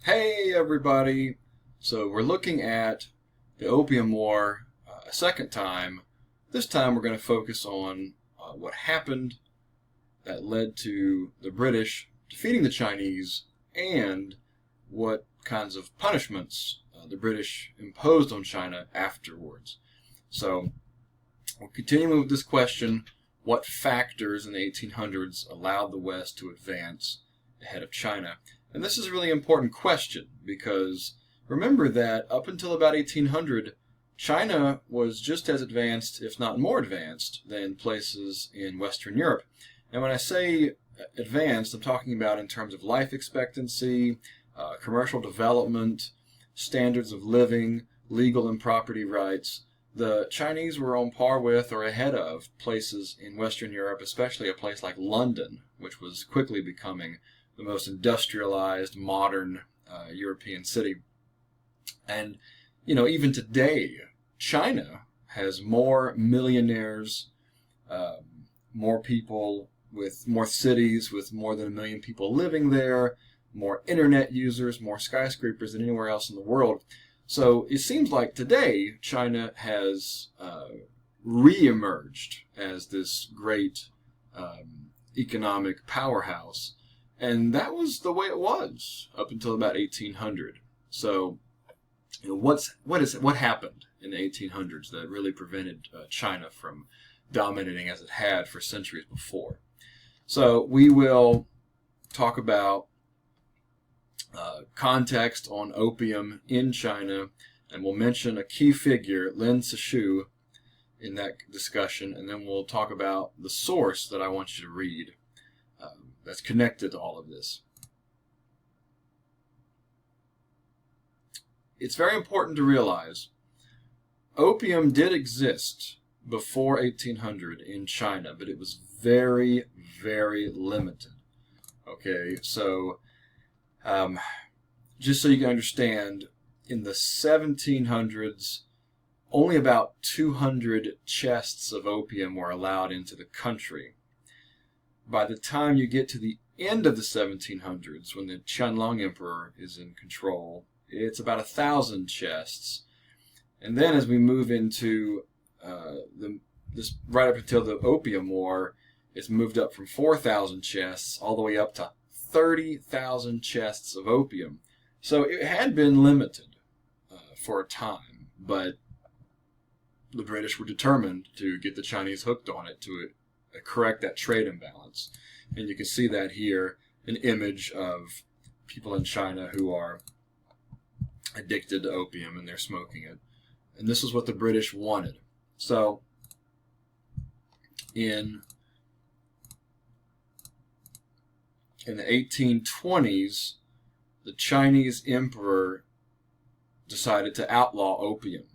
Hey everybody! So we're looking at the Opium War a second time. This time we're going to focus on what happened that led to the British defeating the Chinese and what kinds of punishments the British imposed on China afterwards. So we're continuing with this question: what factors in the 1800s allowed the West to advance ahead of China? And this is a really important question because remember that up until about 1800, China was just as advanced, if not more advanced, than places in Western Europe. And when I say advanced, I'm talking about in terms of life expectancy, commercial development, standards of living, legal and property rights. The Chinese were on par with or ahead of places in Western Europe, especially a place like London, which was quickly becoming the most industrialized, modern European city. And, even today, China has more millionaires, more people with more cities with more than 1 million people living there, more internet users, more skyscrapers than anywhere else in the world. So it seems like today China has re-emerged as this great economic powerhouse. And that was the way it was up until about 1800. So, what happened in the 1800s that really prevented China from dominating as it had for centuries before? So we will talk about context on opium in China, and we'll mention a key figure, Lin Zexu, in that discussion, and then we'll talk about the source that I want you to read that's connected to all of this. It's very important to realize opium did exist before 1800 in China, but it was very, very limited. Okay, so just so you can understand, in the 1700s, only about 200 chests of opium were allowed into the country. By the time you get to the end of the 1700s, when the Qianlong Emperor is in control, it's about 1,000 chests. And then as we move into this right up until the Opium War, it's moved up from 4,000 chests all the way up to 30,000 chests of opium. So it had been limited for a time, but the British were determined to get the Chinese hooked on it to correct that trade imbalance. And you can see that here, an image of people in China who are addicted to opium and they're smoking it. And this is what the British wanted. So in the 1820s, the Chinese emperor decided to outlaw opium.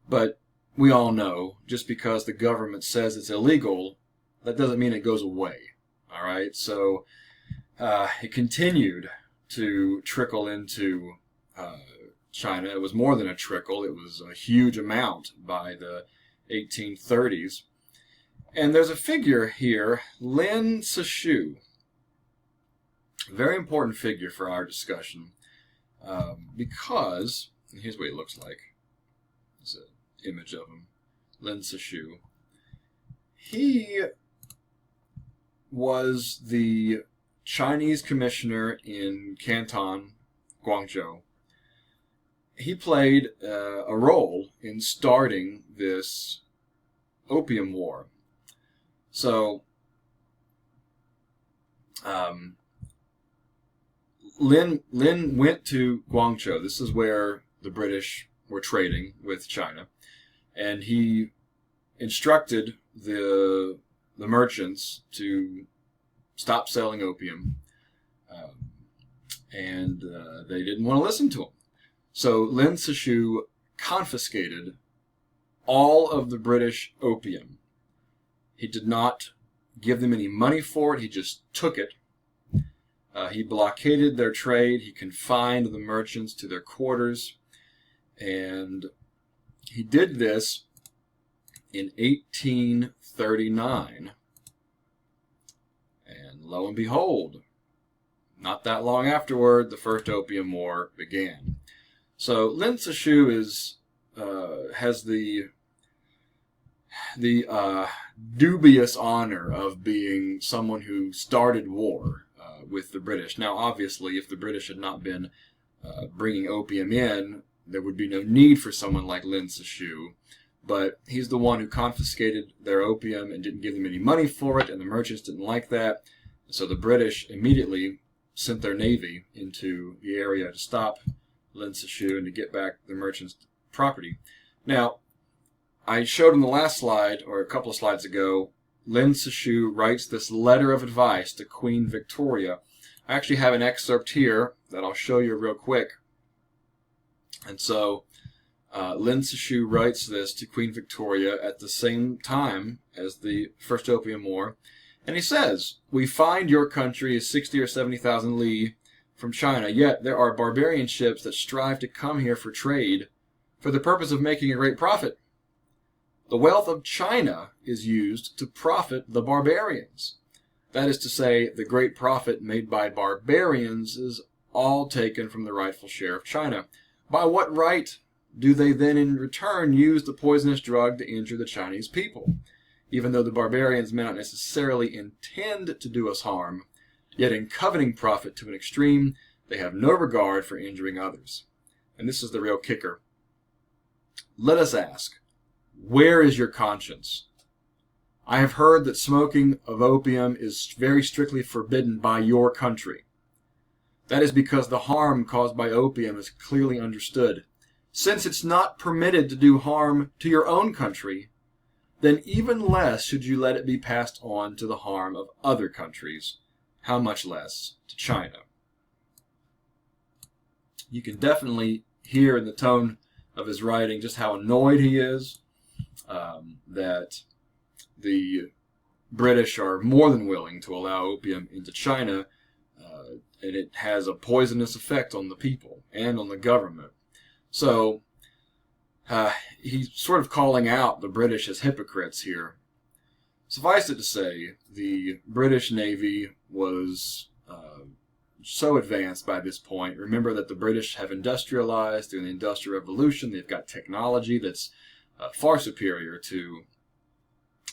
But we all know, just because the government says it's illegal, that doesn't mean it goes away. All right? So it continued to trickle into China. It was more than a trickle. It was a huge amount by the 1830s. And there's a figure here, Lin Zexu. Very important figure for our discussion because, and here's what he looks like. There's an image of him, Lin Zexu. He was the Chinese commissioner in Canton, Guangzhou. He played a role in starting this Opium War. So, Lin went to Guangzhou. This is where the British were trading with China, and he instructed the merchants to stop selling opium, and they didn't want to listen to him. So Lin Zexu confiscated all of the British opium. He did not give them any money for it. He just took it. He blockaded their trade. He confined the merchants to their quarters. And he did this in 1839. And lo and behold, not that long afterward, the First Opium War began. So Lin Zexu has the dubious honor of being someone who started war with the British. Now, obviously, if the British had not been bringing opium in, there would be no need for someone like Lin Zexu. But he's the one who confiscated their opium and didn't give them any money for it, and the merchants didn't like that. So the British immediately sent their navy into the area to stop Lin Zexu and to get back the merchants' property. Now, I showed in the last slide, or a couple of slides ago, Lin Zexu writes this letter of advice to Queen Victoria. I actually have an excerpt here that I'll show you real quick. And so Lin Zexu writes this to Queen Victoria at the same time as the First Opium War. And he says, "We find your country is 60 or 70,000 li from China, yet there are barbarian ships that strive to come here for trade for the purpose of making a great profit. The wealth of China is used to profit the barbarians. That is to say, the great profit made by barbarians is all taken from the rightful share of China. By what right do they then in return use the poisonous drug to injure the Chinese people? Even though the barbarians may not necessarily intend to do us harm, yet in coveting profit to an extreme, they have no regard for injuring others." And this is the real kicker. Let us ask, where is your conscience? I have heard that smoking of opium is very strictly forbidden by your country. That is because the harm caused by opium is clearly understood. Since it's not permitted to do harm to your own country, then even less should you let it be passed on to the harm of other countries, how much less to China. You can definitely hear in the tone of his writing just how annoyed he is that the British are more than willing to allow opium into China, and it has a poisonous effect on the people and on the government. So he's sort of calling out the British as hypocrites here. Suffice it to say, the British Navy was so advanced by this point. Remember that the British have industrialized through the Industrial Revolution. They've got technology that's far superior to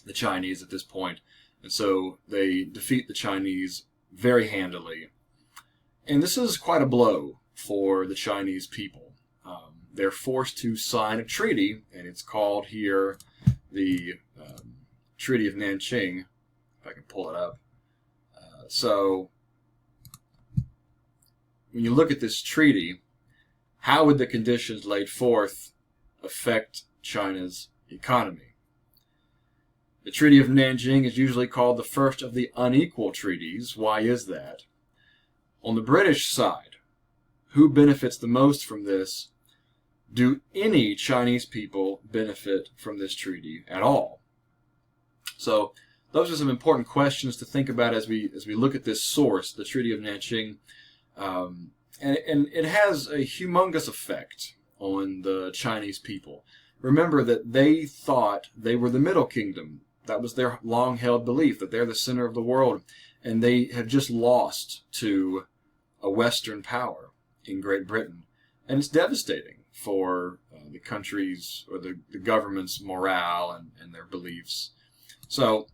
the Chinese at this point. And so they defeat the Chinese very handily. And this is quite a blow for the Chinese people. They're forced to sign a treaty, and it's called here the Treaty of Nanjing, if I can pull it up. So when you look at this treaty, how would the conditions laid forth affect China's economy? The Treaty of Nanjing is usually called the first of the unequal treaties. Why is that? On the British side, who benefits the most from this? Do any Chinese people benefit from this treaty at all? So those are some important questions to think about as we look at this source, the Treaty of Nanjing. And it has a humongous effect on the Chinese people. Remember that they thought they were the Middle Kingdom. That was their long-held belief, that they're the center of the world. And they have just lost to a Western power in Great Britain. And it's devastating for the country's or the government's morale and their beliefs. So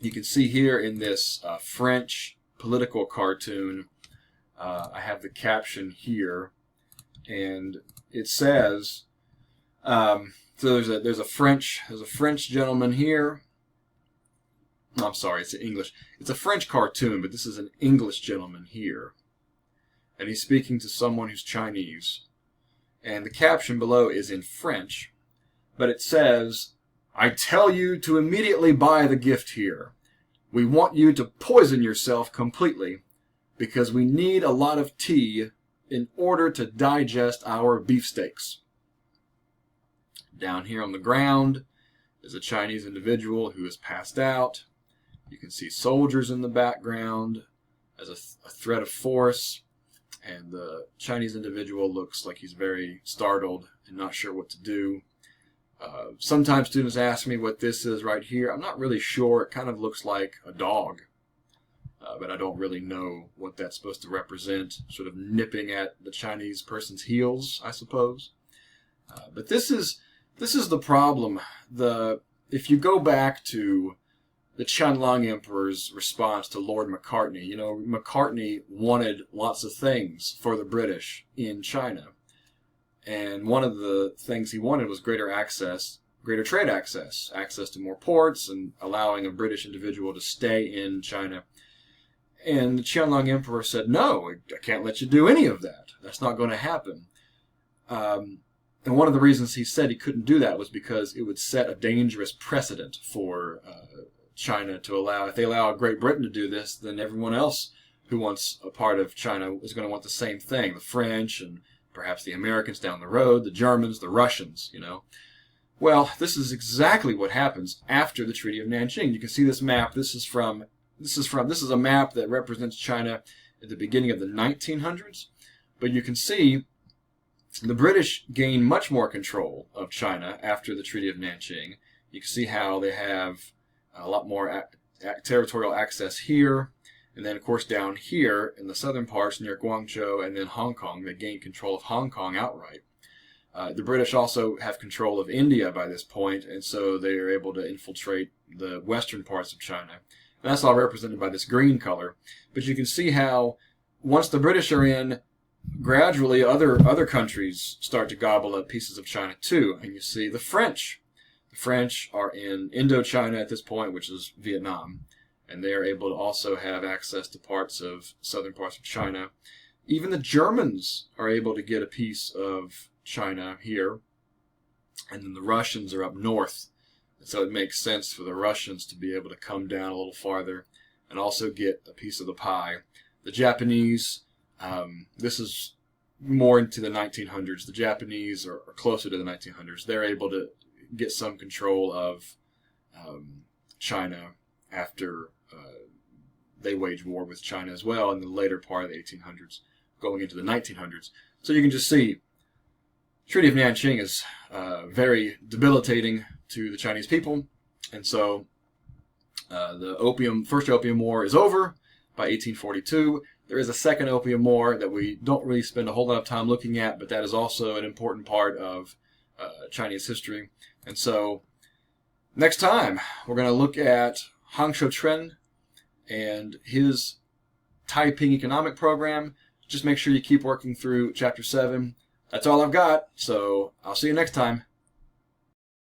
you can see here in this French political cartoon, I have the caption here, and it says, so there's a French gentleman here. I'm sorry, it's in English. It's a French cartoon, but this is an English gentleman here. And he's speaking to someone who's Chinese. And the caption below is in French, but it says, "I tell you to immediately buy the gift here. We want you to poison yourself completely, because we need a lot of tea in order to digest our beefsteaks." Down here on the ground is a Chinese individual who is passed out. You can see soldiers in the background as a threat of force. And the Chinese individual looks like he's very startled and not sure what to do. Sometimes students ask me what this is right here. I'm not really sure. It kind of looks like a dog. but I don't really know what that's supposed to represent, sort of nipping at the Chinese person's heels, I suppose. But this is the problem. If you go back to the Qianlong Emperor's response to Lord Macartney, Macartney wanted lots of things for the British in China. And one of the things he wanted was greater trade access to more ports, and allowing a British individual to stay in China. And the Qianlong Emperor said, no, I can't let you do any of that. That's not going to happen. And one of the reasons he said he couldn't do that was because it would set a dangerous precedent for China to allow. If they allow Great Britain to do this, then everyone else who wants a part of China is going to want the same thing. The French and perhaps the Americans down the road, the Germans, the Russians, Well, this is exactly what happens after the Treaty of Nanjing. You can see this map. This is a map that represents China at the beginning of the 1900s. But you can see the British gain much more control of China after the Treaty of Nanjing. You can see how they have a lot more territorial access here. And then, of course, down here in the southern parts near Guangzhou and then Hong Kong, they gain control of Hong Kong outright. The British also have control of India by this point, and so they are able to infiltrate the western parts of China. And that's all represented by this green color. But you can see how once the British are in, gradually other countries start to gobble up pieces of China too. And you see the French. The French are in Indochina at this point, which is Vietnam. And they are able to also have access to southern parts of China. Even the Germans are able to get a piece of China here. And then the Russians are up north. And so it makes sense for the Russians to be able to come down a little farther and also get a piece of the pie. The Japanese, this is more into the 1900s. The Japanese are closer to the 1900s. They're able to get some control of China after they wage war with China as well in the later part of the 1800s, going into the 1900s. So you can just see Treaty of Nanjing is very debilitating to the Chinese people, and so the First Opium War is over by 1842. There is a Second Opium War that we don't really spend a whole lot of time looking at, but that is also an important part of Chinese history. And so next time we're going to look at Hang Shou-chuen and his Taiping economic program. Just make sure you keep working through Chapter 7. That's all I've got, so I'll see you next time.